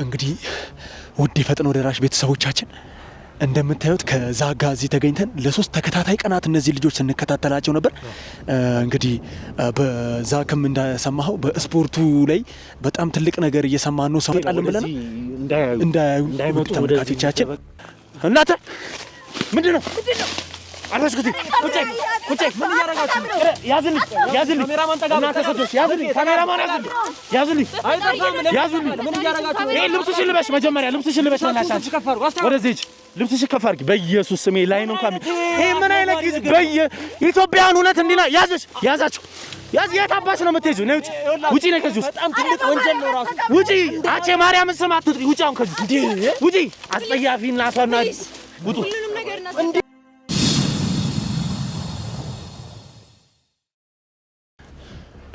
እንግዲህ ውድ የፈጥኖ ደራሽ ቤተሰቦቻችን እንደምታዩት ከዛጋ እዚህ ተገኝተን ለሶስት ተከታታይ ቀናት እነዚህ ልጆች ስንከታተላቸው ነበር። እንግዲህ በዛክም እንደሰማኸው በስፖርቱ ላይ በጣም ትልቅ ነገር እየሰማን ነው። ሰውጣለን ብለን እንዳይመጡ ተመልካቾቻችን እናንተ ምንድነው አረስኩት ቁጭ ምን ያረጋችሁ ያዝልኝ ካሜራማን ጠጋ እናተሰደሽ ያዝልኝ አይጠፋም ምን ያረጋችሁ ይሄ ልብስሽን ልበሽ መጀመሪያ ልብስሽን ልበሽ እናሻሽ ወደዚህ ልብስሽ ከፍ አድርጊ በኢየሱስ ስም ላይ ነው እንኳን ይሄ ምን አይነት ጊዜ በኢትዮጵያን እውነት እንዲና ያዛችሁ ያዝ የታባሽ ነው የምትይዙ ነው ውጪ ነው ከዚህ በጣም ትልቅ ወንጀል ነው ራሱ ውጪ አቼ ማርያም ስም አትጥሪ ውጪ አሁን ከዚህ ውጪ አስጠያፊና አሳና ውጡ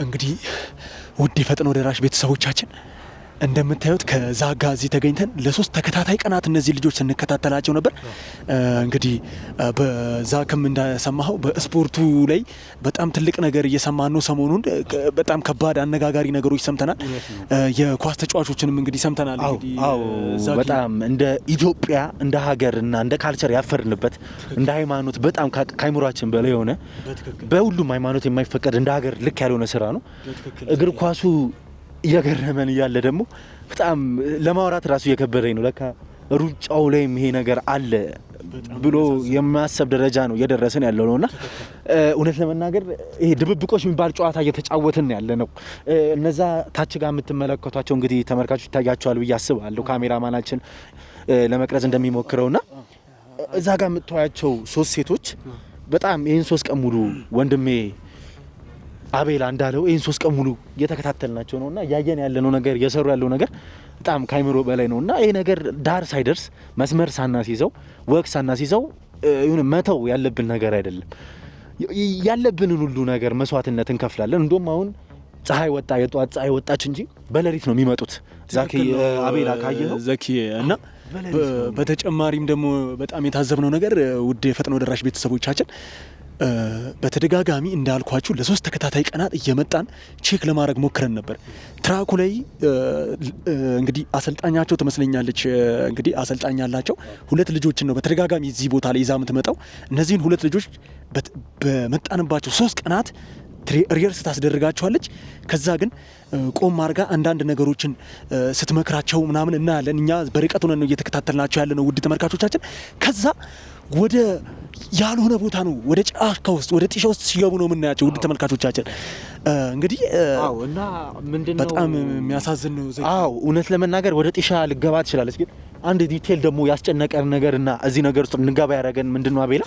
እንግዲህ ውድ የፈጥኖ ደራሽ ቤተሰቦቻችን እንደምታዩት ከዛጋ እዚህ ተገኝተን ለሶስት ተከታታይ ቀናት እነዚህ ልጆች ስንከታተላቸው ነበር። እንግዲህ በዛክም እንደሰማኸው በስፖርቱ ላይ በጣም ትልቅ ነገር እየሰማን ነው። ሰሞኑን በጣም ከባድ አነጋጋሪ ነገሮች ሰምተናል። የኳስ ተጫዋቾችንም እንግዲህ ሰምተናል። በጣም እንደ ኢትዮጵያ እንደ ሀገርና እንደ ካልቸር ያፈርንበት እንደ ሃይማኖት በጣም ካይሙራችን በላይ የሆነ በሁሉም ሃይማኖት የማይፈቀድ እንደ ሀገር ልክ ያልሆነ ስራ ነው እግር ኳሱ እየገረመን እያለ ደግሞ በጣም ለማውራት ራሱ እየከበደኝ ነው። ለካ ሩጫው ላይም ይሄ ነገር አለ ብሎ የሚያሰብ ደረጃ ነው እየደረሰን ያለው ነውና እውነት ለመናገር ይሄ ድብብቆሽ የሚባል ጨዋታ እየተጫወትን ያለ ነው። እነዛ ታች ጋር የምትመለከቷቸው እንግዲህ ተመልካቾች ይታያቸዋል ብዬ አስባለሁ ካሜራማናችን ለመቅረጽ እንደሚሞክረውና እዛ ጋር የምታያቸው ሶስት ሴቶች በጣም ይሄን 3 ቀን ሙሉ ወንድሜ አቤላ እንዳለው ይሄን 3 ቀን ሙሉ እየተከታተልናቸው ነውና ያየን ያለነው ነገር እየሰሩ ያለው ነገር በጣም ካይምሮ በላይ ነውና ይሄ ነገር ዳር ሳይደርስ መስመር ሳናሲዘው ወክ ሳናሲዘው ይሁን መተው ያለብን ነገር አይደለም። ያለብንን ሁሉ ነገር መስዋዕትነት እንከፍላለን። እንደውም አሁን ፀሐይ ወጣ የጧት ፀሐይ ወጣች እንጂ በለሊት ነው የሚመጡት። ዛኪ አቤላ ካየነው ዘኪ እና በተጨማሪም ደግሞ በጣም የታዘብነው ነገር ውድ የፈጥኖ ደራሽ ቤተሰቦቻችን በተደጋጋሚ እንዳልኳችሁ ለሶስት ተከታታይ ቀናት እየመጣን ቼክ ለማድረግ ሞክረን ነበር። ትራኩ ላይ እንግዲህ አሰልጣኛቸው ትመስለኛለች እንግዲህ አሰልጣኝ ያላቸው 2 ልጆችን ነው በተደጋጋሚ እዚህ ቦታ ላይ ይዛ የምትመጣው። እነዚህን 2 ልጆች በመጣንባቸው 3 ቀናት ሪየርስ ታስደርጋቸዋለች። ከዛ ግን ቆም አድርጋ አንዳንድ ነገሮችን ስትመክራቸው ምናምን እናያለን። እኛ በርቀት ሆነን ነው እየተከታተልናቸው ያለ ነው ውድ ተመልካቾቻችን። ከዛ ወደ ያልሆነ ቦታ ነው ወደ ጫካ ውስጥ ወደ ጢሻ ውስጥ ሲገቡ ነው የምናያቸው ውድ ተመልካቾቻችን። እንግዲህ እና ምንድነው በጣም የሚያሳዝን ነው። እውነት ለመናገር ወደ ጢሻ ልገባ ትችላለች። ግን አንድ ዲቴል ደግሞ ያስጨነቀን ነገርና እዚህ ነገር ውስጥ እንገባ ያደረገን ምንድነው አቤላ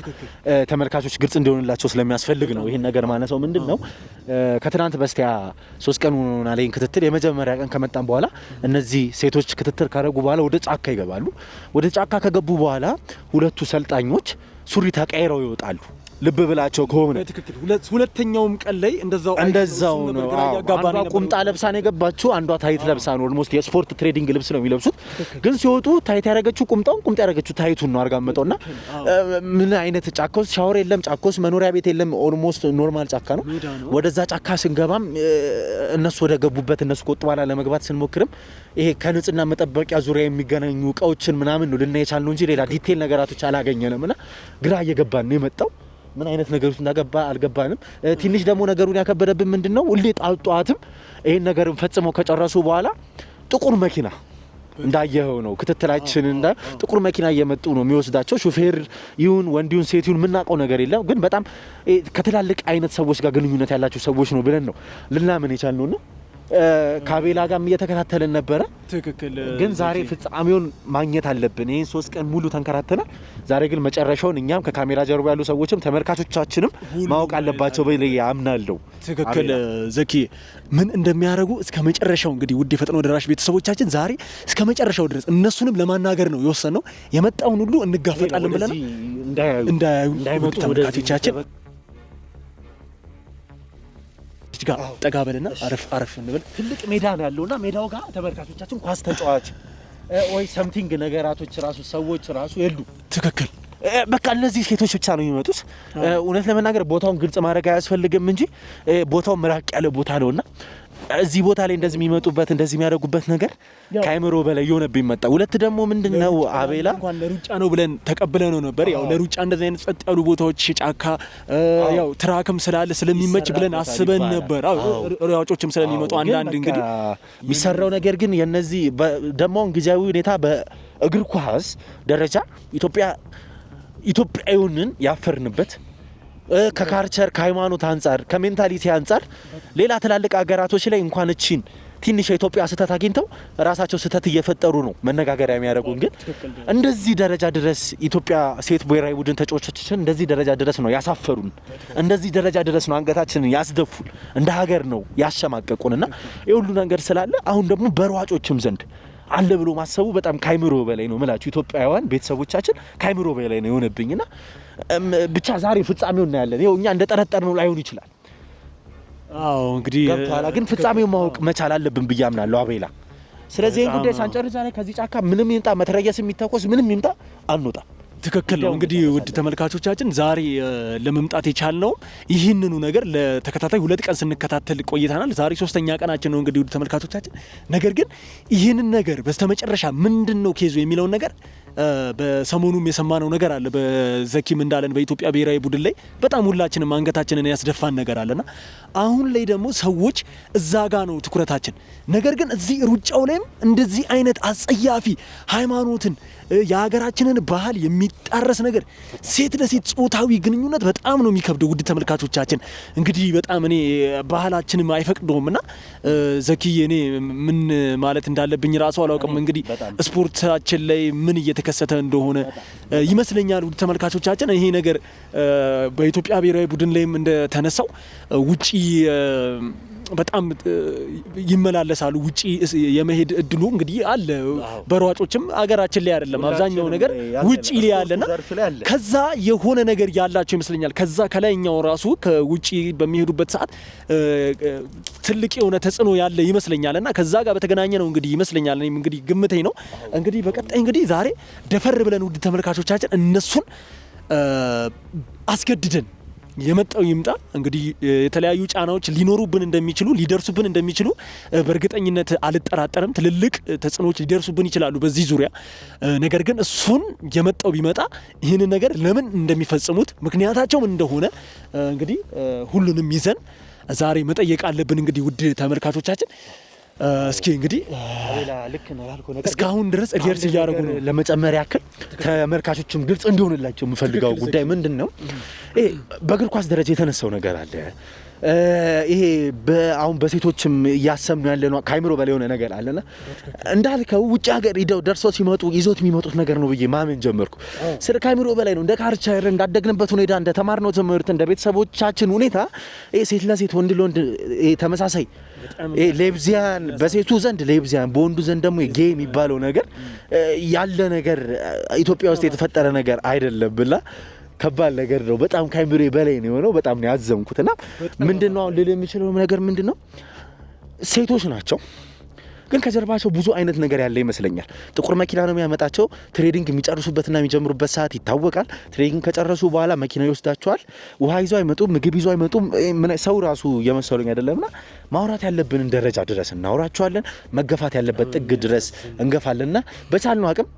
ተመልካቾች ግልጽ እንዲሆንላቸው ስለሚያስፈልግ ነው ይሄን ነገር ማነሳው። ምንድነው ከትናንት በስቲያ 3 ቀን ሆኖና ላይ ክትትል የመጀመሪያ ቀን ከመጣን በኋላ እነዚህ ሴቶች ክትትል ካደረጉ በኋላ ወደ ጫካ ይገባሉ። ወደ ጫካ ከገቡ በኋላ 2ቱ ሰልጣኞች ሱሪ ተቀይረው ይወጣሉ። ልብ ብላቸው ከሆነ ትክክል ሁለተኛውም ቀን ላይ እንደዛው ነው። አንዷ ቁምጣ ለብሳ ነው የገባችው፣ አንዷ ታይት ለብሳ ነው። ኦልሞስት የስፖርት ትሬዲንግ ልብስ ነው የሚለብሱት። ግን ሲወጡ ታይት ያደረገችው ቁምጣ ያደረገችው ታይቱን ነው አርጋ መጣውና ምን አይነት ጫካውስ ሻወር የለም፣ ጫካውስ መኖሪያ ቤት የለም። ኦልሞስት ኖርማል ጫካ ነው። ወደዛ ጫካ ስንገባም እነሱ ወደ ገቡበት እነሱ ቆጥ ባላ ለመግባት ስንሞክርም ይሄ ከንጽህና መጠበቂያ ዙሪያ የሚገናኙ እቃዎችን ምናምን ነው ልናይ የቻልነው እንጂ ሌላ ዲቴል ነገራቶች አላገኘንምና ግራ እየገባን ነው የመጣው። ምን አይነት ነገር ውስጥ እንዳገባ አልገባንም። ትንሽ ደግሞ ነገሩን ያከበደብን ምንድነው ሁሌ ጣልጧትም ይሄን ነገር ፈጽመው ከጨረሱ በኋላ ጥቁር መኪና እንዳየው ነው ክትትላችን ጥቁር መኪና እየመጡ ነው የሚወስዳቸው። ሹፌር ይሁን ወንድ ይሁን ሴት ይሁን ምናቀው ነገር የለም። ግን በጣም ከትላልቅ አይነት ሰዎች ጋር ግንኙነት ያላቸው ሰዎች ነው ብለን ነው ልናምን የቻልነውና ካቤላ ጋርም እየተከታተልን ነበረ። ትክክል ግን ዛሬ ፍጻሜውን ማግኘት አለብን። ይሄን 3 ቀን ሙሉ ተንከራተናል። ዛሬ ግን መጨረሻውን እኛም ከካሜራ ጀርባ ያሉ ሰዎችም ተመልካቾቻችንም ማወቅ አለባቸው በላይ ያምናለሁ። ትክክል ዘኪ ምን እንደሚያደርጉ እስከ መጨረሻው እንግዲህ ውድ የፈጥኖ ደራሽ ቤተሰቦቻችን ዛሬ እስከ መጨረሻው ድረስ እነሱንም ለማናገር ነው የወሰነው። የመጣውን ሁሉ እንጋፈጣለን ብለን እንዳይመጡ ተመልካቾቻችን ጋር ጠጋበልና አረፍ እንበል። ትልቅ ሜዳ ነው ያለውና ሜዳው ጋር ተመልካቾቻችን ኳስ ተጫዋች ወይ ሰምቲንግ ነገራቶች ራሱ ሰዎች ራሱ የሉ። ትክክል በቃ እነዚህ ሴቶች ብቻ ነው የሚመጡት። እውነት ለመናገር ቦታውን ግልጽ ማድረግ አያስፈልግም እንጂ ቦታው ምራቅ ያለ ቦታ ነውና እዚህ ቦታ ላይ እንደዚህ የሚመጡበት እንደዚህ የሚያደርጉበት ነገር ከአይምሮ በላይ የሆነብኝ መጣ። ሁለት ደግሞ ምንድነው አቤላ እንኳን ለሩጫ ነው ብለን ተቀብለነው ነበር። ያው ለሩጫ እንደዚህ አይነት ጸጥ ያሉ ቦታዎች ጫካ ያው ትራክም ስላለ ስለሚመች ብለን አስበን ነበር። ሯጮችም ስለሚመጡ አንዳንድ እንግዲህ የሚሰራው ነገር ግን የነዚህ ደግሞ ጊዜያዊ ሁኔታ በእግር ኳስ ደረጃ ኢትዮጵያዊውን ያፈርንበት ከካልቸር ከሃይማኖት አንፃር ከሜንታሊቲ አንፃር ሌላ ትላልቅ ሀገራቶች ላይ እንኳን እቺን ትንሽ የኢትዮጵያ ስህተት አግኝተው ራሳቸው ስህተት እየፈጠሩ ነው መነጋገሪያ የሚያደርጉን። ግን እንደዚህ ደረጃ ድረስ ኢትዮጵያ ሴት ብሔራዊ ቡድን ተጫዋቾችን እንደዚህ ደረጃ ድረስ ነው ያሳፈሩን፣ እንደዚህ ደረጃ ድረስ ነው አንገታችንን ያስደፉን፣ እንደ ሀገር ነው ያሸማቀቁንና የሁሉ ነገር ስላለ አሁን ደግሞ በሯጮችም ዘንድ አለ ብሎ ማሰቡ በጣም ካይምሮ በላይ ነው ማለት ኢትዮጵያውያን ቤተሰቦቻችን ካይምሮ በላይ ነው የሆነብኝና ብቻ ዛሬ ፍጻሜው እናያለን። ይኸው እኛ እንደጠረጠርነው ላይሆን ይችላል። አዎ እንግዲህ ገብቷላ፣ ግን ፍጻሜው ማወቅ መቻል አለብን ብዬ አምናለሁ አቤላ። ስለዚህ ይሄን ጉዳይ ሳንጨርስ ዛሬ ከዚህ ጫካ ምንም ይምጣ መትረየስ የሚተኮስ ምንም ይምጣ አንወጣ። ትክክል ነው። እንግዲህ ውድ ተመልካቾቻችን ዛሬ ለመምጣት የቻልነው ይህንኑ ነገር ለተከታታይ 2 ቀን ስንከታተል ቆይተናል። ዛሬ 3ኛ ቀናችን ነው እንግዲህ ውድ ተመልካቾቻችን። ነገር ግን ይህንን ነገር በስተመጨረሻ ምንድነው ኬዙ የሚለውን ነገር በሰሞኑም የሰማነው ነገር አለ። በዘኪም እንዳለን በኢትዮጵያ ብሔራዊ ቡድን ላይ በጣም ሁላችንም አንገታችንን ያስደፋን ነገር አለና አሁን ላይ ደግሞ ሰዎች እዛ ጋ ነው ትኩረታችን። ነገር ግን እዚህ ሩጫው ላይም እንደዚህ አይነት አጸያፊ ሃይማኖትን የሀገራችንን ባህል የሚጣረስ ነገር ሴት ለሴት ጾታዊ ግንኙነት በጣም ነው የሚከብደው። ውድ ተመልካቾቻችን እንግዲህ በጣም እኔ ባህላችንም አይፈቅደውምና ዘኪ እኔ ምን ማለት እንዳለብኝ ራሱ አላውቅም። እንግዲህ ስፖርታችን ላይ ምን እየተከሰተ እንደሆነ ይመስለኛል። ውድ ተመልካቾቻችን ይሄ ነገር በኢትዮጵያ ብሔራዊ ቡድን ላይም እንደተነሳው ውጪ በጣም ይመላለሳሉ። ውጪ የመሄድ እድሉ እንግዲህ አለ። በሯጮችም አገራችን ላይ አይደለም አብዛኛው ነገር ውጪ ላይ ያለና ከዛ የሆነ ነገር ያላቸው ይመስለኛል። ከዛ ከላይኛው ራሱ ከውጪ በሚሄዱበት ሰዓት ትልቅ የሆነ ተጽዕኖ ያለ ይመስለኛልና ከዛ ጋር በተገናኘ ነው እንግዲህ ይመስለኛል። እኔም እንግዲህ ግምቴ ነው። እንግዲህ በቀጣይ እንግዲህ ዛሬ ደፈር ብለን ውድ ተመልካቾቻችን እነሱን አስገድደን የመጣው ይምጣ። እንግዲህ የተለያዩ ጫናዎች ሊኖሩብን እንደሚችሉ ሊደርሱብን እንደሚችሉ በእርግጠኝነት አልጠራጠርም። ትልልቅ ተጽዕኖዎች ሊደርሱብን ይችላሉ በዚህ ዙሪያ። ነገር ግን እሱን የመጣው ቢመጣ ይህንን ነገር ለምን እንደሚፈጽሙት ምክንያታቸው እንደሆነ እንግዲህ ሁሉንም ይዘን ዛሬ መጠየቅ አለብን። እንግዲህ ውድ ተመልካቾቻችን እስኪ እንግዲህ ልክ ነው ያልከው ነገር እስካሁን ድረስ ሪሄርስ እያደረጉ ነው። ለመጨመር ያክል ተመልካቾችም ግልጽ እንዲሆንላቸው የምፈልገው ጉዳይ ምንድነው? በእግር ኳስ ደረጃ የተነሳው ነገር አለ። ይሄ አሁን በሴቶችም እያሰብነው ያለነው ካይምሮ በላይ የሆነ ነገር አለና እንዳልከው ውጭ ሀገር ሄደው ደርሰው ሲመጡ ይዞት የሚመጡት ነገር ነው ብዬ ማመን ጀመርኩ። ስለ ካይምሮ በላይ ነው። እንደ ካልቸር እንዳደግንበት ሁኔታ እንደ ተማርነው ትምህርት እንደ ቤተሰቦቻችን ሁኔታ ሴት ለሴት ወንድ ለወንድ ተመሳሳይ ሌብዚያን በሴቱ ዘንድ ሌብዚያን በወንዱ ዘንድ ደግሞ ጌይ የሚባለው ነገር ያለ ነገር ኢትዮጵያ ውስጥ የተፈጠረ ነገር አይደለም ብላ ከባድ ነገር ነው። በጣም ካይምሮ በላይ ነው የሆነው። በጣም ነው ያዘንኩትና ምንድነው አሁን ልል የምችለው ነገር ምንድነው ሴቶች ናቸው ግን ከጀርባቸው ብዙ አይነት ነገር ያለ ይመስለኛል። ጥቁር መኪና ነው የሚያመጣቸው። ትሬዲንግ የሚጨርሱበትና የሚጀምሩበት ሰዓት ይታወቃል። ትሬዲንግ ከጨረሱ በኋላ መኪና ይወስዳቸዋል። ውሃ ይዘው አይመጡም፣ ምግብ ይዘው አይመጡም። ሰው ራሱ የመሰሉኝ አይደለምና ማውራት ያለብንን ደረጃ ድረስ እናወራቸዋለን። መገፋት ያለበት ጥግ ድረስ እንገፋለንና በቻልነው አቅም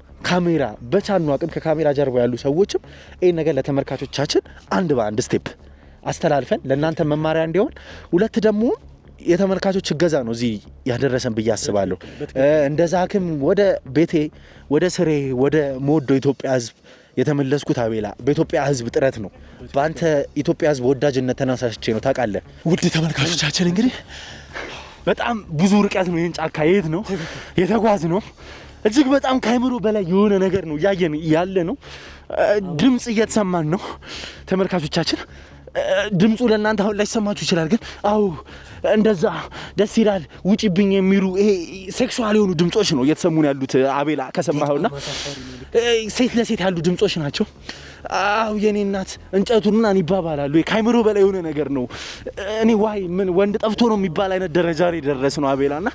ከካሜራ ጀርባ ያሉ ሰዎችም ይሄን ነገር ለተመልካቾቻችን አንድ በአንድ ስቴፕ አስተላልፈን ለእናንተ መማሪያ እንዲሆን፣ ሁለት ደግሞ የተመልካቾች እገዛ ነው እዚህ ያደረሰን ብዬ አስባለሁ። እንደዛክም ወደ ቤቴ ወደ ስሬ ወደ ሞዶ ኢትዮጵያ ሕዝብ የተመለስኩት አቤላ በኢትዮጵያ ሕዝብ ጥረት ነው። በአንተ ኢትዮጵያ ሕዝብ ወዳጅነት ተነሳሽቼ ነው። ታውቃለህ ውድ ተመልካቾቻችን እንግዲህ በጣም ብዙ ርቀት ነው ይሄን ጫካ የት ነው የተጓዝ ነው። እጅግ በጣም ካይምሮ በላይ የሆነ ነገር ነው ያየን ያለ ነው። ድምጽ እየተሰማን ነው ተመልካቾቻችን። ድምጹ ለእናንተ አሁን ላይሰማችሁ ይችላል፣ ግን አው እንደዛ ደስ ይላል ውጪብኝ የሚሉ ይሄ ሴክሹዋል የሆኑ ድምጾች ነው እየተሰሙን ያሉት አቤላ ከሰማኸውና ሴት ለሴት ያሉ ድምጾች ናቸው። አው የኔ እናት እንጨቱን ምናምን ይባባላሉ። ካይምሮ በላይ የሆነ ነገር ነው። እኔ ዋይ ምን ወንድ ጠፍቶ ነው የሚባል አይነት ደረጃ ላይ ደረስነው አቤላና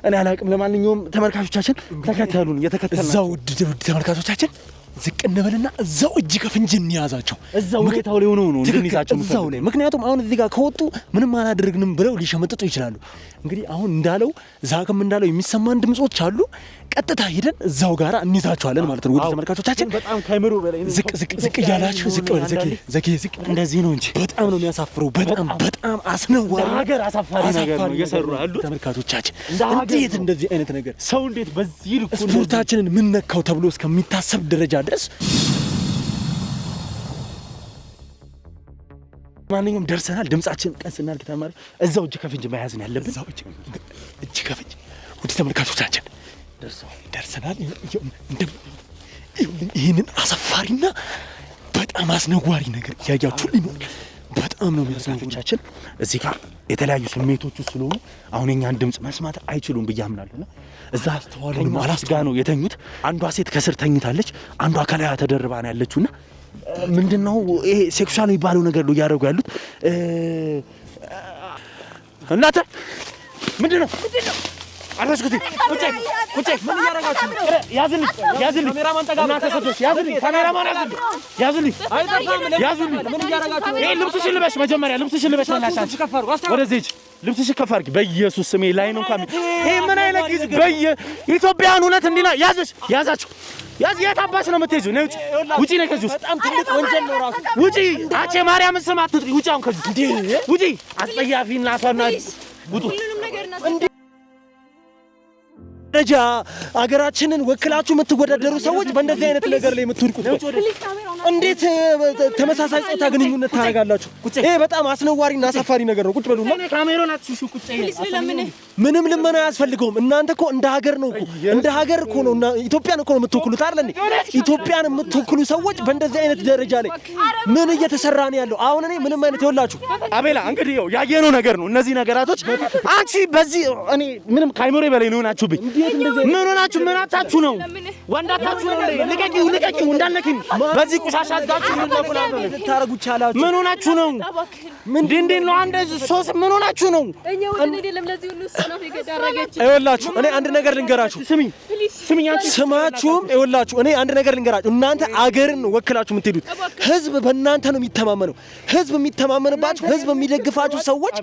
እኔ አላቅም። ለማንኛውም ተመልካቾቻችን ተከተሉን፣ እየተከተልን እዛው ውድ ተመልካቾቻችን ዝቅ እንበልና እዛው እጅ ከፍንጅ እንያዛቸው። እዛው ሁኔታው ላይ ሆኖ ነው እንድንይዛቸው እዛው ላይ። ምክንያቱም አሁን እዚህ ጋር ከወጡ ምንም አላደረግንም ብለው ሊሸመጥጡ ይችላሉ። እንግዲህ አሁን እንዳለው ዛክም እንዳለው የሚሰማን ድምጾች አሉ። ቀጥታ ሄደን እዛው ጋራ እንይዛቸዋለን ማለት ነው። ወደ ተመልካቾቻችን በጣም ከመሩ በላይ ዝቅ እያላችሁ ዝቅ በል ዘኪ ዝቅ። እንደዚህ ነው እንጂ በጣም ነው የሚያሳፍረው። በጣም አስነዋሪ ሀገር አሳፋሪ ነገር ነው እየሰሩ ያሉት ተመልካቾቻችን። እንዴት እንደዚህ አይነት ነገር ሰው እንዴት በዚህ ልኩ ስፖርታችንን ምን ነካው ተብሎ እስከሚታሰብ ደረጃ ድረስ ማንኛውም ደርሰናል። ድምጻችን ቀስ እናድርግ ተማሪ። እዛው እጅ ከፍንጅ መያዝ ነው ያለብን። እዛው እጅ ከፍንጅ ወደ ተመልካቾቻችን ደርሰናል። ይህንን አሳፋሪና በጣም አስነዋሪ ነገር እያያችሁ ሊኖር በጣም ነው የሚያሳፍራችን። እዚህ ጋር የተለያዩ ስሜቶች ስለሆኑ አሁን የኛን ድምጽ መስማት አይችሉም ብዬ አምናለሁና እዛ አላስጋ ነው የተኙት። አንዷ ሴት ከስር ተኝታለች፣ አንዷ ከላይ ተደርባ ነው ያለችውና ምንድነው ይሄ ሴክሹዋል የሚባለው ነገር ነው እያደረጉ ያሉት። እናንተ ምንድነው አረስኩት ቁጭ ምን ያረጋችሁ? ያዝልኝ ካሜራማን ጠጋ እናንተ ሰዶች ያዝልኝ ካሜራማን ያዝልኝ ምን ያረጋችሁ? ይሄ ልብስሽን ልበሽ፣ መጀመሪያ ልብስሽን ልበሽ። እናሻሽ ወደዚህ ልብስሽን ከፍ አድርጊ። በኢየሱስ ስም ላይ ነው እንኳን ይሄ ምን አይነት ጊዜ በኢትዮጵያን እውነት እንዲና ያዛችሁ ያዝ የታባሽ ነው የምትይዙ? ነው ውጪ ነው ከዚህ በጣም ትልቅ ወንጀል ነው ራሱ። ውጪ አቼ ማርያምን ስም አትጥሪ። ውጪ አሁን ከዚህ ውጪ። አስጠያፊና አሷና ውጡ። ደረጃ አገራችንን ወክላችሁ የምትወዳደሩ ሰዎች በእንደዚህ አይነት ነገር ላይ የምትወድቁት እንዴት ተመሳሳይ ጾታ ግንኙነት ታደርጋላችሁ? ይሄ በጣም አስነዋሪና አሳፋሪ ነገር ነው። ቁጭ በሉና ካሜራውን አትሹ። ቁጭ ምንም ልመና አያስፈልገውም። እናንተ እኮ እንደ ሀገር ነው እንደ ሀገር እኮ ነው እና ኢትዮጵያን እኮ ነው የምትወክሉት አይደል እንዴ? ኢትዮጵያን የምትወክሉ ሰዎች በእንደዚህ አይነት ደረጃ ላይ ምን እየተሰራ ነው ያለው? አሁን እኔ ምንም አይነት ይኸውላችሁ አቤላ እንግዲህ ያየነው ነገር ነው እነዚህ ነገራቶች። አንቺ በዚህ እኔ ምንም ካይሞሬ በላይ ነው ናችሁብኝ። ምን ሆናችሁ? ምን አታችሁ ነው? ወንዳታችሁ ነው እንዴ? ልቀቂው እንዳልነኪኝ በዚህ ቁሻሻ አዳችሁ ምን ነው ታረጉ ቻላችሁ? ምን ሆናችሁ ነው? ምንድን ነው አንደ ሶስ ምን ሆናችሁ ነው? ይኸውላችሁ እኔ አንድ ነገር ልንገራችሁ። ስሚኝ አንቺ ስማችሁም ይኸውላችሁ እኔ አንድ ነገር ልንገራችሁ። እናንተ አገርን ወክላችሁ የምትሄዱት ህዝብ በእናንተ ነው የሚተማመነው። ህዝብ የሚተማመንባችሁ፣ ህዝብ የሚደግፋችሁ ሰዎች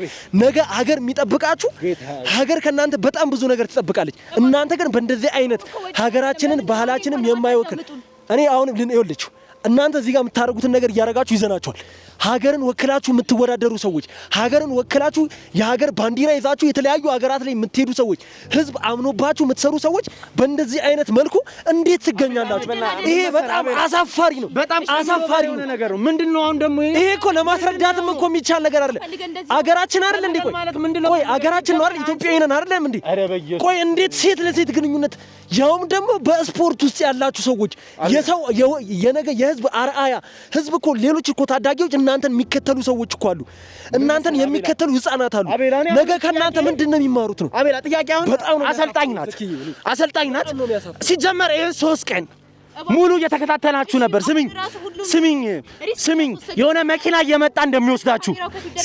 ነገ ሀገር የሚጠብቃችሁ፣ ሀገር ከእናንተ በጣም ብዙ ነገር ትጠብቃለች። እናንተ ግን በእንደዚህ አይነት ሀገራችንን ባህላችንን የማይወክል እኔ አሁን ይኸውልችሁ እናንተ እዚህ ጋር የምታደርጉትን ነገር እያደረጋችሁ ይዘናችኋል። ሀገርን ወክላችሁ የምትወዳደሩ ሰዎች፣ ሀገርን ወክላችሁ የሀገር ባንዲራ ይዛችሁ የተለያዩ ሀገራት ላይ የምትሄዱ ሰዎች፣ ህዝብ አምኖባችሁ የምትሰሩ ሰዎች በእንደዚህ አይነት መልኩ እንዴት ትገኛላችሁ? ይሄ በጣም አሳፋሪ ነው። በጣም አሳፋሪ ነው ነገር ነው። ምንድነው አሁን ደግሞ ይሄ እኮ ለማስረዳትም እኮ የሚቻል ነገር አይደለም። አገራችን አይደል እንዴ? ቆይ አገራችን ነው አይደል? ኢትዮጵያዊ ነን አይደለም እንዴ? ቆይ እንዴት ሴት ለሴት ግንኙነት ያውም ደግሞ በስፖርት ውስጥ ያላችሁ ሰዎች የሰው የነገ የህዝብ አርአያ ህዝብ እኮ ሌሎች እኮ ታዳጊዎች እናንተን የሚከተሉ ሰዎች እኮ አሉ። እናንተን የሚከተሉ ህፃናት አሉ። ነገ ከእናንተ ምንድነው የሚማሩት ነው? አቤላ ጥያቄ አሁን አሰልጣኝ ናት ሲጀመር ይሄን 3 ቀን ሙሉ እየተከታተላችሁ ነበር። ስሚኝ የሆነ መኪና እየመጣ እንደሚወስዳችሁ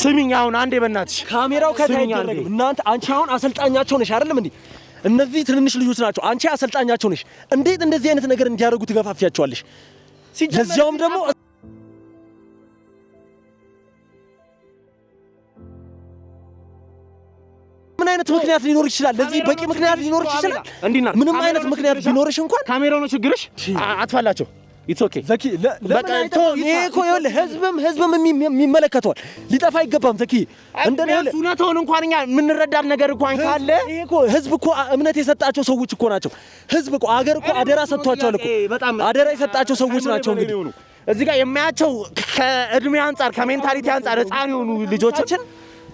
ስሚኝ። አሁን አንዴ በእናትሽ ካሜራው ከታየ እናንተ አንቺ አሁን አሰልጣኛቸው ነሽ አይደለም እንዴ? እነዚህ ትንንሽ ልጆች ናቸው። አንቺ አሰልጣኛቸው ነሽ። እንዴት እንደዚህ አይነት ነገር እንዲያደርጉ ትገፋፊያቸዋለሽ? ለዚያውም ደግሞ ምን አይነት ምክንያት ሊኖር ይችላል? ለዚህ በቂ ምክንያት ሊኖር ይችላል። ምንም አይነት ምክንያት ቢኖርሽ እንኳን ካሜራው ነው ችግርሽ። አጥፋላቸው። ኢትስ ኦኬ ዘኪ በቃ ይሄ እኮ ይኸውልህ ህዝብም የሚመለከተዋል። ሊጠፋ አይገባም ዘኪ። እንደኔ ይኸውልህ እውነቱን እንኳን እኛ የምንረዳም ነገር እንኳን ካለ ይሄ እኮ ህዝብ እኮ እምነት የሰጣቸው ሰዎች እኮ ናቸው። ህዝብ እኮ አገር እኮ አደራ ሰጥቷቸዋል እኮ አደራ የሰጣቸው ሰዎች ናቸው። እንግዲህ እዚህ ጋር የሚያያቸው ከእድሜ አንፃር ከሜንታሊቲ አንፃር ህፃን የሆኑ ልጆቻችን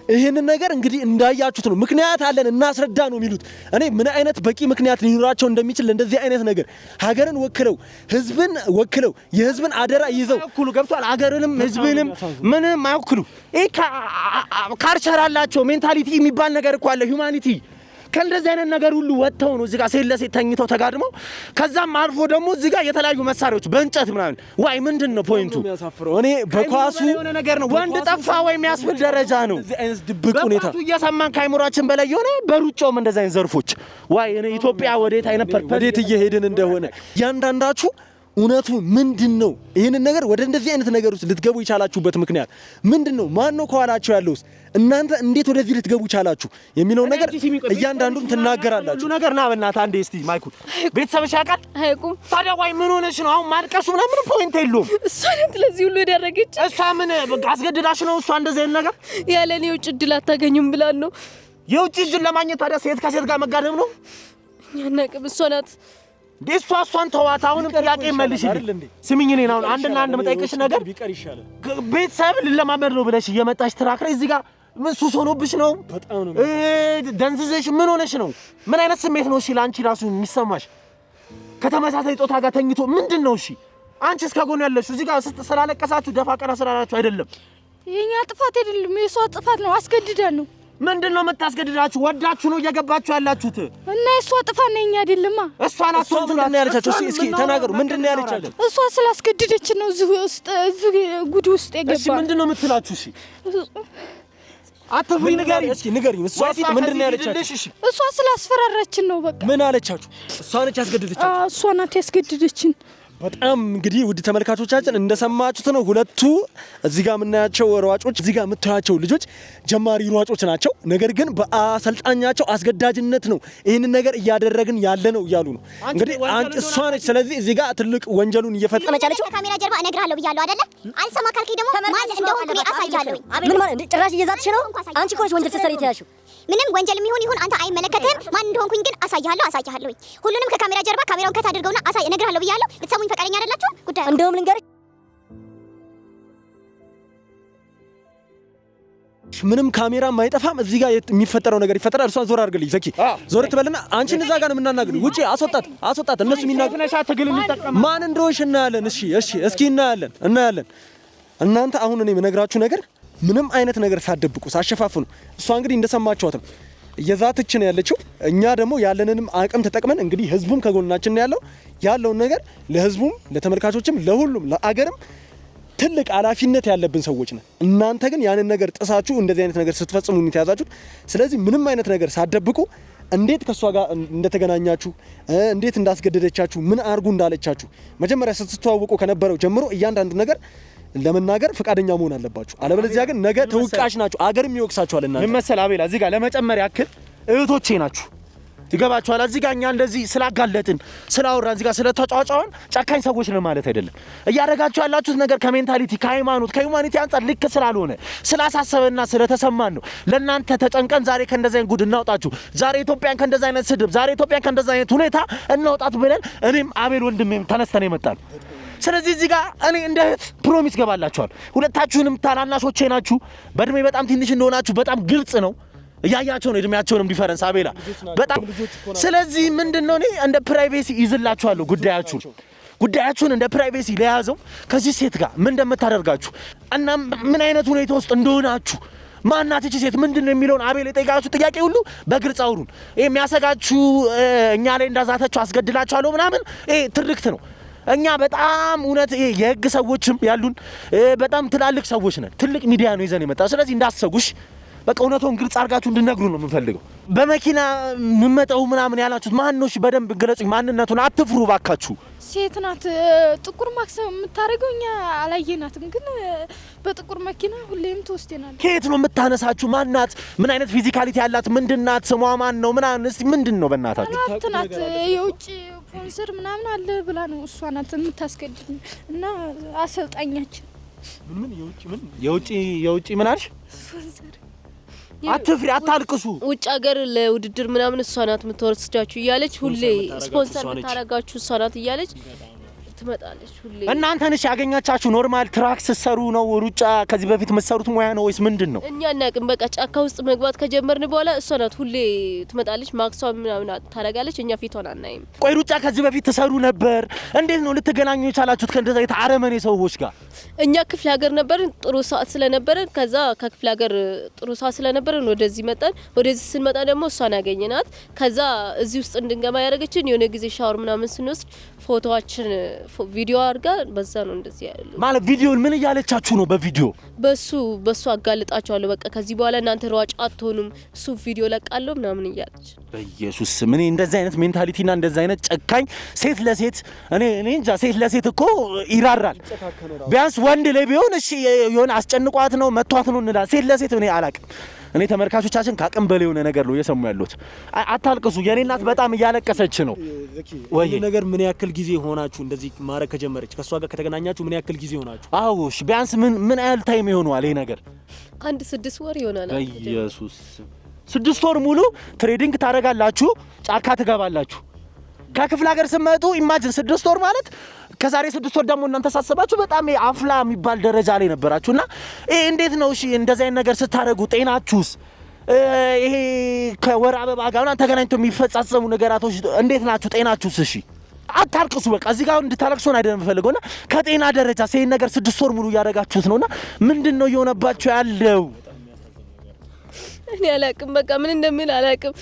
ይሄንን ነገር እንግዲህ እንዳያችሁት ነው። ምክንያት አለን እናስረዳ ነው የሚሉት። እኔ ምን አይነት በቂ ምክንያት ሊኖራቸው እንደሚችል እንደዚህ አይነት ነገር ሀገርን ወክለው ህዝብን ወክለው የህዝብን አደራ ይዘው ወክሉ ገብቷል። ሀገርንም ህዝብንም ምንም አይወክሉ። ይሄ ካልቸር አላቸው። ሜንታሊቲ የሚባል ነገር እኮ አለ። ሂዩማኒቲ ከእንደዚህ አይነት ነገር ሁሉ ወጥተው ነው እዚህ ጋር ሴት ለሴት ተኝተው ተጋድመው ከዛም አልፎ ደግሞ እዚህ ጋር የተለያዩ መሳሪያዎች በእንጨት ምናምን ዋይ ምንድን ነው ፖይንቱ? እኔ በኳሱ የሆነ ነገር ነው ወንድ ጠፋ ወይ የሚያስብል ደረጃ ነው። እዚህ አይነት ድብቅ ሁኔታ እየሰማን ከአይምሯችን በላይ የሆነ በሩጫውም እንደዚህ አይነት ዘርፎች ዋይ እኔ ኢትዮጵያ ወዴት አይነት ወዴት እየሄድን እንደሆነ ያንዳንዳችሁ እውነቱ ምንድነው? ይሄንን ነገር ወደ እንደዚህ አይነት ነገር ውስጥ ልትገቡ ይቻላችሁበት ምክንያት ምንድነው? ማን ነው ከኋላችሁ ያለውስ? እናንተ እንዴት ወደዚህ ልትገቡ ይቻላችሁ የሚለው ነገር እያንዳንዱን ትናገራላችሁ። ሁሉ ነገር ና በእናትህ አንዴ እስቲ ማይኩ ቤተሰብሽ ያውቃል? አይቁም። ታዲያ ወይ ምን ሆነሽ ነው አሁን? ማልቀሱ ምንም ፖይንት የለውም። እሷ ናት ለዚህ ሁሉ ያደረገች። እሷ ምን አስገድዳሽ ነው? እሷ እንደዚህ አይነት ነገር ያለኔ የውጭ እድል አታገኙም ብላ ነው። የውጭ እድል ለማግኘት ታዲያ ሴት ከሴት ጋር መጋደም ነው? ያናቅም እሷ ናት። እሷን ተዋት። አሁንም ጥያቄ መልሽልኝ። ስሚኝ፣ እኔን አሁን አንድና አንድ መጠየቅሽ ነገር ቤተሰብ ልለማመድ ነው ብለሽ እየመጣሽ ትራክሬ እዚህ ጋር ምን ሱስ ሆኖብሽ ነው? በጣም ነው ደንዝዘሽ ምን ሆነሽ ነው? ምን አይነት ስሜት ነው እሺ ለአንቺ ራሱ የሚሰማሽ? ከተመሳሳይ ጾታ ጋር ተኝቶ ምንድነው? እሺ አንቺስ ከጎን ያለሽው እዚህ ጋር ስላለቀሳችሁ ደፋ ቀና ስላላችሁ አይደለም። የኛ ጥፋት አይደለም፣ የሷ ጥፋት ነው። አስገድዳን ነው። ምንድነው የምታስገድዳችሁ? ወዳችሁ ነው እየገባችሁ ያላችሁት እና የሷ ጥፋት ነው። የኛ አይደለማ። እሷን ምንድን ነው ያለቻችሁ? እስኪ ተናገሩ። ምንድን ነው ያለቻችሁ? እሷ ስላስገድደች ነው እዚህ ጉድ ውስጥ የገባው። እሺ ምንድን ነው የምትላችሁ? እሺ አትፍሪ፣ ንገሪኝ እስኪ ንገሪኝ። እሷ ፊት ምንድን ነው ያለቻችሁ? እሷ ስላስፈራራችን ነው። በቃ ምን አለቻችሁ? እሷ ነች ያስገድደቻችሁ? እሷ ናት ያስገድደችን። በጣም እንግዲህ ውድ ተመልካቾቻችን እንደሰማችሁት ነው። ሁለቱ እዚህ ጋር የምናያቸው ሯጮች፣ እዚህ ጋር የምታያቸው ልጆች ጀማሪ ሯጮች ናቸው። ነገር ግን በአሰልጣኛቸው አስገዳጅነት ነው ይህንን ነገር እያደረግን ያለ ነው እያሉ ነው። እንግዲህ እሷ ነች ስለዚህ እዚህ ጋር ትልቅ ወንጀሉን እየፈጸመች። ካሜራ ጀርባ እነግርሃለሁ ብያለሁ አይደለ? አልሰማ ካልከኝ ደግሞ ማን እንደሆንኩ እኔ አሳያለሁ። ምን ማለት ጭራሽ እየዛትሽ ነው? አንቺ እኮ ነሽ ወንጀል ስትሰሪ የተያዝሽው። ምንም ወንጀል ይሁን አንተ አይመለከትህም። ማን እንደሆንኩኝ ግን አሳያለሁ። ሁሉንም ከካሜራ ጀርባ ካሜራውን ከት አድርገውና እነግርሃለሁ ብያለሁ። ልትሰሙኝ ፈቃደኛ አይደላችሁ? ጉዳይ እንደውም ልንገርሽ፣ ምንም ካሜራ ማይጠፋም። እዚህ ጋር የሚፈጠረው ነገር ይፈጠራል። እሷን ዞር አድርግልኝ ዘኪ፣ ዞር ትበልና አንቺን እዛ ጋር ነው የምናናግረው። ውጪ አስወጣት። እነሱ የሚናገሩት ትግል እንጠቀም ማን እንደሆንሽ እናያለን። እሺ እስኪ እናያለን። እናንተ አሁን እኔ የምነግራችሁ ነገር ምንም አይነት ነገር ሳትደብቁ ሳትሸፋፍኑ፣ እሷ እንግዲህ እንደሰማችኋትም እየዛተች ነው ያለችው። እኛ ደግሞ ያለንንም አቅም ተጠቅመን እንግዲህ ህዝቡም ከጎናችን ነው ያለውን ነገር ለህዝቡም ለተመልካቾችም ለሁሉም ለአገርም ትልቅ ኃላፊነት ያለብን ሰዎች ነን። እናንተ ግን ያንን ነገር ጥሳችሁ እንደዚህ አይነት ነገር ስትፈጽሙ ነው የተያዛችሁት። ስለዚህ ምንም አይነት ነገር ሳትደብቁ እንዴት ከሷ ጋር እንደተገናኛችሁ፣ እንዴት እንዳስገደደቻችሁ፣ ምን አርጉ እንዳለቻችሁ መጀመሪያ ስትተዋወቁ ከነበረው ጀምሮ እያንዳንዱ ነገር ለመናገር ፈቃደኛ መሆን አለባችሁ። አለበለዚያ ግን ነገ ተውቃሽ ናችሁ፣ አገርም ይወቅሳችኋል። እና ምን መሰል አቤላ፣ እዚህ ጋር ለመጨመር ያክል እህቶቼ ናችሁ፣ ይገባችኋል። እዚህ ጋር እኛ እንደዚህ ስላጋለጥን ስላወራን እዚህ ጋር ስለተጫጫዋን ጨካኝ ሰዎች ነን ማለት አይደለም። እያደረጋችሁ ያላችሁት ነገር ከሜንታሊቲ ከሃይማኖት ከሁማኒቲ አንፃር ልክ ስላልሆነ ስላሳሰበና ስለተሰማን ነው ለእናንተ ተጨንቀን ዛሬ ከእንደዚህ አይነት ጉድ እናውጣችሁ፣ ዛሬ ኢትዮጵያን ከእንደዚህ አይነት ስድብ፣ ዛሬ ኢትዮጵያን ከእንደዚህ አይነት ሁኔታ እናውጣት ብለን እኔም አቤል ወንድሜም ተነስተን ይመጣል። ስለዚህ እዚህ ጋር እኔ እንደ እህት ፕሮሚስ ገባላችኋል። ሁለታችሁንም ታናናሾቼ ናችሁ። በእድሜ በጣም ትንሽ እንደሆናችሁ በጣም ግልጽ ነው። እያያቸው ነው እድሜያቸውንም ዲፈረንስ አቤላ በጣም። ስለዚህ ምንድነው እኔ እንደ ፕራይቬሲ ይዝላችኋለሁ ጉዳያችሁን እንደ ፕራይቬሲ ለያዘው ከዚህ ሴት ጋር ምን እንደምታደርጋችሁ እና ምን አይነት ሁኔታ ውስጥ እንደሆናችሁ ማናት እቺ ሴት ምንድነው የሚለውን አቤል የጠየቃችሁ ጥያቄ ሁሉ በግልጽ አውሩን። ይሄ የሚያሰጋችሁ እኛ ላይ እንዳዛታችሁ አስገድላችኋለሁ ምናምን ይሄ ትርክት ነው። እኛ በጣም እውነት የህግ ሰዎችም ያሉን በጣም ትላልቅ ሰዎች ነን። ትልቅ ሚዲያ ነው ይዘን የመጣው። ስለዚህ እንዳትሰጉሽ፣ በቃ እውነቱን ግልጽ አድርጋችሁ እንድነግሩ ነው የምንፈልገው። በመኪና የምመጣው ምናምን ያላችሁት ማን ነው? እሺ በደንብ ገለጹኝ ማንነቱን። አትፍሩ ባካችሁ። ሴት ናት። ጥቁር ማክስ የምታደርገው እኛ አላየናትም፣ ግን በጥቁር መኪና ሁሌም ትወስደናለች። ከየት ነው የምታነሳችሁ? ማናት? ምን አይነት ፊዚካሊቲ ያላት? ምንድናት? ስሟ ማን ነው? ምናምን እስቲ ምንድን ነው በእናታችሁ? ናት የውጭ ስፖንሰር ምናምን አለ ብላ ነው እሷ ናት የምታስገድድ እና አሰልጣኛችን። የውጭ ምን አልሽ? ስፖንሰር። አትፍሪ፣ አታልቅሱ። ውጭ ሀገር ለውድድር ምናምን እሷ ናት የምትወስዳችሁ እያለች ሁሌ ስፖንሰር የምታረጋችሁ እሷ ናት እያለች ትመጣለች ሁሌ። እናንተን እሺ ያገኛቻችሁ ኖርማል ትራክ ስትሰሩ ነው? ሩጫ ከዚህ በፊት የምትሰሩት ሙያ ነው ወይስ ምንድን ነው? እኛ እናቅም። በቃ ጫካ ውስጥ መግባት ከጀመርን በኋላ እሷ ናት ሁሌ ትመጣለች፣ ማክሷ ምናምን ታረጋለች፣ እኛ ፊቷን አናይም። ቆይ ሩጫ ከዚህ በፊት ትሰሩ ነበር? እንዴት ነው ልትገናኙ የቻላችሁት ከእንደዛ የታረመኔ ሰዎች ጋር? እኛ ክፍለ ሀገር ነበርን፣ ጥሩ ሰዓት ስለነበረን፣ ከዛ ከክፍለ ሀገር ጥሩ ሰዓት ስለነበረን ወደዚህ መጣን። ወደዚህ ስንመጣ ደግሞ እሷን ያገኘናት። ከዛ እዚህ ውስጥ እንድንገባ ያደረገችን የሆነ ጊዜ ሻወር ምናምን ስንወስድ ቪዲዮ አድርጋ በዛ ነው እንደዚህ ያለው ማለት ቪዲዮን ምን እያለቻችሁ ነው? በሱ አጋልጣቸዋለሁ በቃ ከዚህ በኋላ እናንተ ሯጭ አትሆኑም እሱ ቪዲዮ ለቃለሁ ምናምን እያለች በኢየሱስ ምን እንደዚህ አይነት ሜንታሊቲና እንደዚህ አይነት ጨካኝ ሴት ለሴት እኔ እንጃ ሴት ለሴት እኮ ይራራል። ቢያንስ ወንድ ላይ ቢሆን እሺ የሆነ አስጨንቋት ነው መቷት ነው እንላለን። ሴት ለሴት እኔ አላቅም። እኔ ተመልካቾቻችን ካቅም በላይ የሆነ ነገር ነው እየሰሙ ያሉት። አታልቅሱ። የኔ እናት በጣም እያለቀሰች ነው። ወይ ነገር ምን ያክል ጊዜ ሆናችሁ እንደዚህ ማረግ ከጀመረች ከሷ ጋር ከተገናኛችሁ ምን ያክል ጊዜ ሆናችሁ? አዎ እሺ ቢያንስ ምን ያህል ታይም ይሆናል ይሄ ነገር? አንድ 6 ወር ይሆናል። ኢየሱስ 6 ወር ሙሉ ትሬዲንግ ታደርጋላችሁ፣ ጫካ ትገባላችሁ። ከክፍለ ሀገር ስትመጡ ኢማጂን 6 ወር ማለት ከዛሬ 6 ወር ደግሞ እናንተ ሳስባችሁ በጣም አፍላ የሚባል ደረጃ ላይ ነበራችሁና እንዴት ነው እሺ እንደዚህ አይነት ነገር ስታደርጉ ጤናችሁስ ይሄ ከወር አበባ ጋር ተገናኝተው የሚፈጻጸሙ ነገራቶች እንዴት ናችሁ? ጤናችሁስ? እሺ አታልቅሱ። በቃ እዚህ ጋር እንድታለቅሱ አይደለም ፈልገውና ከጤና ደረጃ ይሄን ነገር 6 ወር ሙሉ ያደረጋችሁት ነውና ምንድነው እየሆነባችሁ ያለው? እኔ አላቅም በቃ ምን እንደምን አላቅም።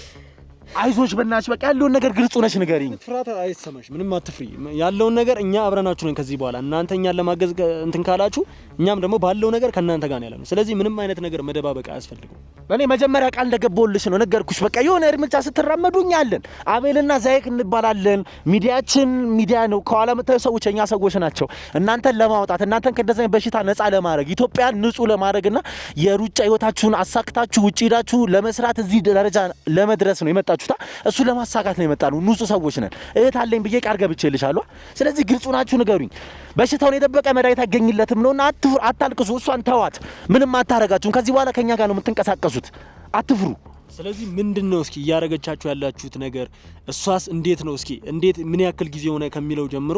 አይዞሽ በእናትሽ በቃ ያለውን ነገር ግልጽ ሆነሽ ንገሪኝ። ፍራታ አይሰማሽ ምንም አትፍሪ። ያለውን ነገር እኛ አብረናችሁ ነን ከዚህ በኋላ እናንተ እኛን ለማገዝ እንትን ካላችሁ እኛም ደግሞ ባለው ነገር ከእናንተ ጋር ነው ያለነው። ስለዚህ ምንም አይነት ነገር መደባበቅ አያስፈልግም። እኔ መጀመሪያ ቃል እንደገባሁልሽ ነው ነገርኩሽ። በቃ የሆነ እርምጃ ስትራመዱ እኛ አለን። አቤልና ዛይክ እንባላለን። ሚዲያችን ሚዲያ ነው። ከኋላ የምታዩ ሰዎች እኛ ሰዎች ናቸው። እናንተን ለማውጣት እናንተን ከደዛኝ በሽታ ነፃ ለማድረግ ኢትዮጵያን ንጹህ ለማድረግና የሩጫ ህይወታችሁን አሳክታችሁ ውጪ ሄዳችሁ ለመስራት እዚህ ደረጃ ለመድረስ ነው የመጣችሁታ። እሱ ለማሳካት ነው የመጣነው። ንጹህ ሰዎች ነን። እህት አለኝ ብዬ ቃል ገብቼልሻለሁ። ስለዚህ ግልጹ ናችሁ ንገሩኝ። በሽታውን የደበቀ መድኃኒት አይገኝለትም ነውና አታልቅሱ። እሷን ተዋት። ምንም አታረጋችሁም። ከዚህ በኋላ ከኛ ጋር ነው የምትንቀሳቀሱት። አትፍሩ። ስለዚህ ምንድነው እስኪ እያረጋቻችሁ ያላችሁት ነገር? እሷስ እንዴት ነው እስኪ እንዴት ምን ያክል ጊዜ ሆነ ከሚለው ጀምሮ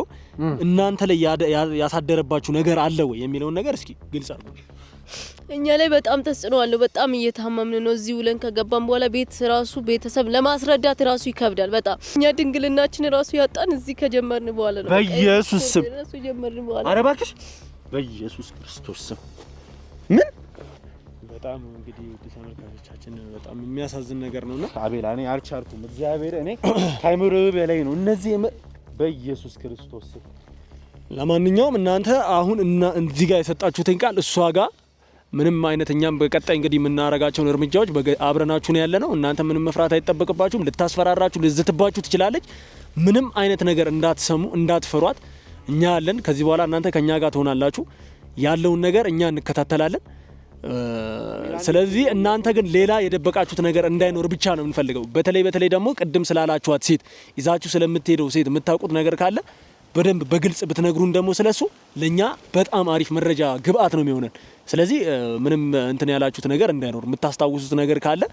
እናንተ ላይ ያሳደረባችሁ ነገር አለ ወይ የሚለውን ነገር እስኪ ግልጽ አድርጉ። እኛ ላይ በጣም ተጽዕኖ አለው። በጣም እየታመምን ነው። እዚህ ውለን ከገባን በኋላ ቤተሰብ ለማስረዳት ራሱ ይከብዳል በጣም። እኛ ድንግልናችን ራሱ ያጣን እዚህ ከጀመርን በኋላ ነው። በኢየሱስ ስም ራሱ ጀመርን በኋላ ኧረ እባክሽ በኢየሱስ ክርስቶስ ስም ምን በጣም እንግዲህ ተመልካቾቻችን በጣም የሚያሳዝን ነገር ነውና አቤላ እኔ አልቻልኩም። እግዚአብሔር እኔ ታይምሩ በላይ ነው እነዚህ በኢየሱስ ክርስቶስ ስም። ለማንኛውም እናንተ አሁን እዚህ ጋር የሰጣችሁትን ቃል እሷ ጋር ምንም አይነት እኛም በቀጣይ እንግዲህ የምናረጋቸውን እርምጃዎች አብረናችሁ ነው ያለነው። እናንተ ምንም መፍራት አይጠበቅባችሁም። ልታስፈራራችሁ ልዝትባችሁ ትችላለች። ምንም አይነት ነገር እንዳትሰሙ እንዳትፈሯት። እኛ አለን። ከዚህ በኋላ እናንተ ከኛ ጋር ትሆናላችሁ። ያለውን ነገር እኛ እንከታተላለን። ስለዚህ እናንተ ግን ሌላ የደበቃችሁት ነገር እንዳይኖር ብቻ ነው የምንፈልገው። በተለይ ደግሞ ቅድም ስላላችኋት ሴት ይዛችሁ ስለምትሄደው ሴት የምታውቁት ነገር ካለ በደንብ በግልጽ ብትነግሩን ደግሞ ስለሱ ለኛ በጣም አሪፍ መረጃ ግብአት ነው የሚሆነን። ስለዚህ ምንም እንትን ያላችሁት ነገር እንዳይኖር፣ የምታስታውሱት ነገር ካለ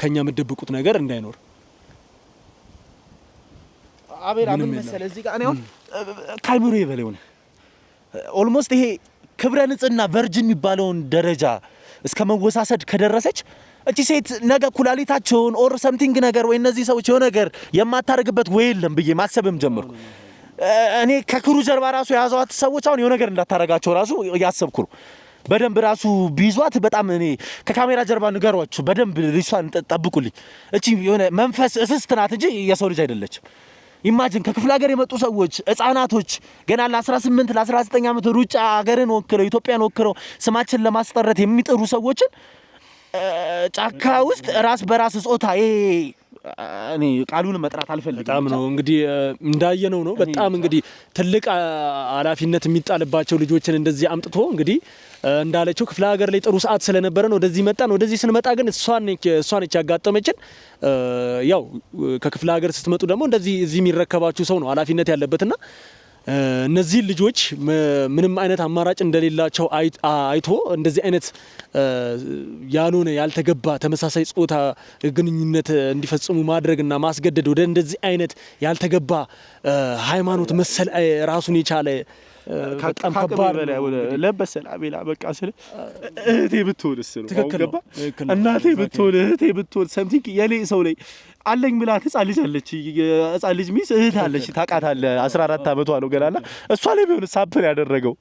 ከኛ የምትደብቁት ነገር እንዳይኖር። አቤላ ምን መሰለህ እዚህ ጋር ነው ካይምሮ ይበለው ነው ኦልሞስት ይሄ ክብረ ንጽህና ቨርጂን የሚባለውን ደረጃ እስከ መወሳሰድ ከደረሰች እቺ ሴት ነገ ኩላሊታቸውን ኦር ሰምቲንግ ነገር ወይ እነዚህ ሰዎች የሆነ ነገር የማታረግበት ወይ የለም ብዬ ማሰብም ጀመርኩ። እኔ ከክሩ ጀርባ ራሱ የያዟት ሰዎች አሁን የሆነ ነገር እንዳታረጋቸው ራሱ ያሰብኩ ነው። በደንብ ራሱ ቢይዟት በጣም እኔ ከካሜራ ጀርባ ንገሯችሁ በደንብ ሪሷን ጠብቁልኝ። እቺ የሆነ መንፈስ እስስት ናት እንጂ የሰው ልጅ አይደለችም። ኢማጂን ከክፍለ ሀገር የመጡ ሰዎች ህፃናቶች ገና ለ18 ለ19 ዓመት ሩጫ ሀገርን ወክለው ኢትዮጵያን ወክለው ስማችን ለማስጠረት የሚጥሩ ሰዎችን ጫካ ውስጥ ራስ በራስ ጾታ እኔ ቃሉን መጥራት አልፈልግም። በጣም ነው እንግዲህ እንዳየነው ነው። በጣም እንግዲህ ትልቅ ኃላፊነት የሚጣልባቸው ልጆችን እንደዚህ አምጥቶ እንግዲህ እንዳለችው ክፍለ ሀገር ላይ ጥሩ ሰዓት ስለነበረ ነው ወደዚህ መጣን። ወደዚህ ስንመጣ ግን እሷን ያጋጠመችን ያው ከክፍለ ሀገር ስትመጡ ደግሞ እንደዚህ እዚህ የሚረከባችሁ ሰው ነው ኃላፊነት ያለበትና እነዚህ ልጆች ምንም አይነት አማራጭ እንደሌላቸው አይቶ እንደዚህ አይነት ያልሆነ ያልተገባ ተመሳሳይ ጾታ ግንኙነት እንዲፈጽሙ ማድረግና ማስገደድ ወደ እንደዚህ አይነት ያልተገባ ሃይማኖት መሰል ራሱን የቻለ በጣም ከባድ ለበሰል አቤላ በቃ ስለ እህቴ ብትሆንስ ነው ገባ እናቴ ብትሆን እህቴ ብትሆን ሰምቲንግ የኔ ሰው ላይ አለኝ ምላት ህፃን ልጅ አለች። ህፃን ልጅ ሚስ እህት አለች ታውቃታለህ። 14 አመቷ ነው ገናና እሷ ላይ ቢሆን ሳፕር ያደረገው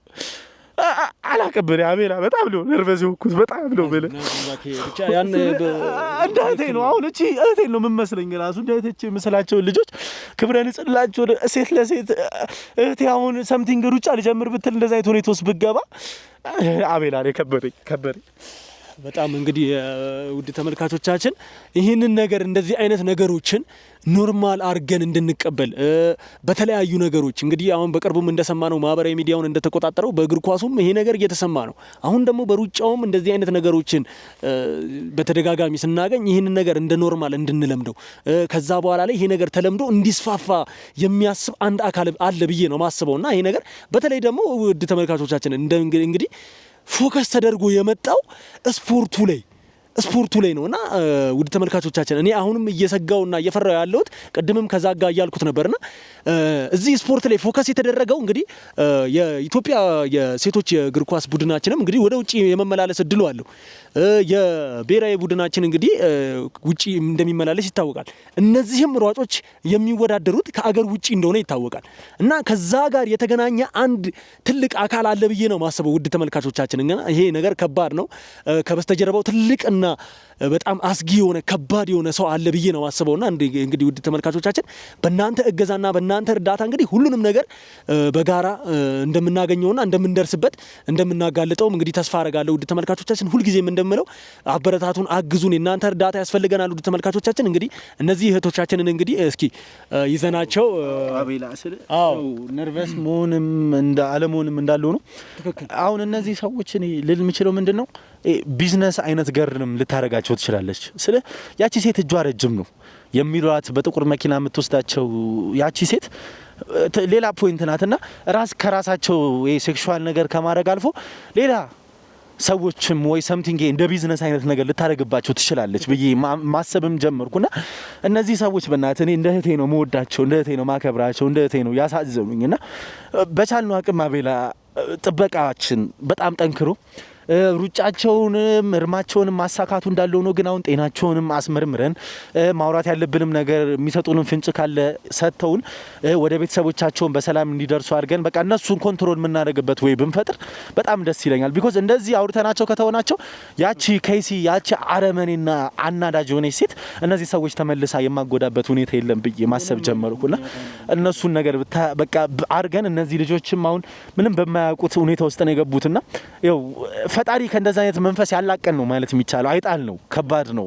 አላቀበለ አቤላ በጣም ነው ነርቨስ የሆንኩት በጣም ነው በለ ብቻ ያን እንዳይቴ ነው አሁን እቺ እህቴ ነው የምመስለኝ ራሱ እንዳይተች የምስላቸው ልጆች ክብረ ንጽህናቸው ሴት ለሴት እህቴ አሁን ሰምቲንግ ሩጫ ልጀምር ብትል እንደዛ አይቶ ነው ተወስ ብገባ አቤላ ነው ከበረኝ በጣም እንግዲህ ውድ ተመልካቾቻችን ይህንን ነገር እንደዚህ አይነት ነገሮችን ኖርማል አድርገን እንድንቀበል በተለያዩ ነገሮች እንግዲህ አሁን በቅርቡም እንደሰማነው ማህበራዊ ሚዲያውን እንደተቆጣጠረው በእግር ኳሱም ይሄ ነገር እየተሰማ ነው። አሁን ደግሞ በሩጫውም እንደዚህ አይነት ነገሮችን በተደጋጋሚ ስናገኝ ይህንን ነገር እንደ ኖርማል እንድንለምደው ከዛ በኋላ ላይ ይሄ ነገር ተለምዶ እንዲስፋፋ የሚያስብ አንድ አካል አለ ብዬ ነው ማስበውና ይሄ ነገር በተለይ ደግሞ ውድ ተመልካቾቻችን እንግዲህ ፎከስ ተደርጎ የመጣው ስፖርቱ ላይ ነውና ውድ ተመልካቾቻችን እኔ አሁንም እየሰጋውና እየፈራው ያለሁት ቅድምም ከዛጋ እያልኩት ነበርና እዚህ ስፖርት ላይ ፎከስ የተደረገው እንግዲህ የኢትዮጵያ የሴቶች የእግር ኳስ ቡድናችንም እንግዲህ ወደ ውጪ የመመላለስ እድሉ አለው። የብሔራዊ ቡድናችን እንግዲህ ውጪ እንደሚመላለስ ይታወቃል። እነዚህም ሯጮች የሚወዳደሩት ከአገር ውጪ እንደሆነ ይታወቃል እና ከዛ ጋር የተገናኘ አንድ ትልቅ አካል አለ ብዬ ነው ማስበው ውድ ተመልካቾቻችን። ይሄ ነገር ከባድ ነው። ከበስተጀርባው ትልቅና በጣም አስጊ የሆነ ከባድ የሆነ ሰው አለ ብዬ ነው ማስበውና እንግዲህ ውድ ተመልካቾቻችን በእናንተ እገዛና በእናንተ እርዳታ እንግዲህ ሁሉንም ነገር በጋራ እንደምናገኘውና እንደምንደርስበት እንደምናጋልጠውም እንግዲህ ተስፋ አረጋለሁ። ውድ ተመልካቾቻችን ሁልጊዜም እንደምለው አበረታቱን፣ አግዙን። የእናንተ እርዳታ ያስፈልገናል። ውድ ተመልካቾቻችን እንግዲህ እነዚህ እህቶቻችንን እንግዲህ እስኪ ይዘናቸው አቤላ ስለ ነርቨስ መሆንም አለመሆንም እንዳለው ነው። አሁን እነዚህ ሰዎች እኔ ልል የምችለው ምንድነው ቢዝነስ አይነት ገርንም ልታረጋቸው ትችላለች። ስለ ያቺ ሴት እጇ ረጅም ነው የሚሏት በጥቁር መኪና የምትወስዳቸው ያቺ ሴት ሌላ ፖይንት ናትና ከራሳቸው ሴክሹዋል ነገር ከማድረግ አልፎ ሌላ ሰዎችም ወይ ሰምቲንግ እንደ ቢዝነስ አይነት ነገር ልታረግባቸው ትችላለች ብዬ ማሰብም ጀመርኩና እነዚህ ሰዎች በእናትህ እኔ እንደ እህቴ ነው መወዳቸው፣ እንደ እህቴ ነው ማከብራቸው፣ እንደ እህቴ ነው ያሳዘኑኝና በቻልነው አቅም አቤላ ጥበቃችን በጣም ጠንክሮ ሩጫቸውንም እርማቸውንም ማሳካቱ እንዳለው ነው። ግን አሁን ጤናቸውንም አስመርምረን ማውራት ያለብንም ነገር የሚሰጡንም ፍንጭ ካለ ሰጥተውን ወደ ቤተሰቦቻቸውን በሰላም እንዲደርሱ አድርገን በቃ እነሱን ኮንትሮል የምናደርግበት ወይ ብንፈጥር በጣም ደስ ይለኛል። ቢኮዝ እንደዚህ አውርተናቸው ከተሆናቸው ያቺ ከይሲ ያቺ አረመኔና አናዳጅ የሆነች ሴት እነዚህ ሰዎች ተመልሳ የማጎዳበት ሁኔታ የለም ብዬ ማሰብ ጀመርኩና እነሱን ነገር በቃ አድርገን እነዚህ ልጆችም አሁን ምንም በማያውቁት ሁኔታ ውስጥ ነው የገቡትና ያው ፈጣሪ ከእንደዛ አይነት መንፈስ ያላቀን ነው ማለት የሚቻለው። አይጣል ነው፣ ከባድ ነው።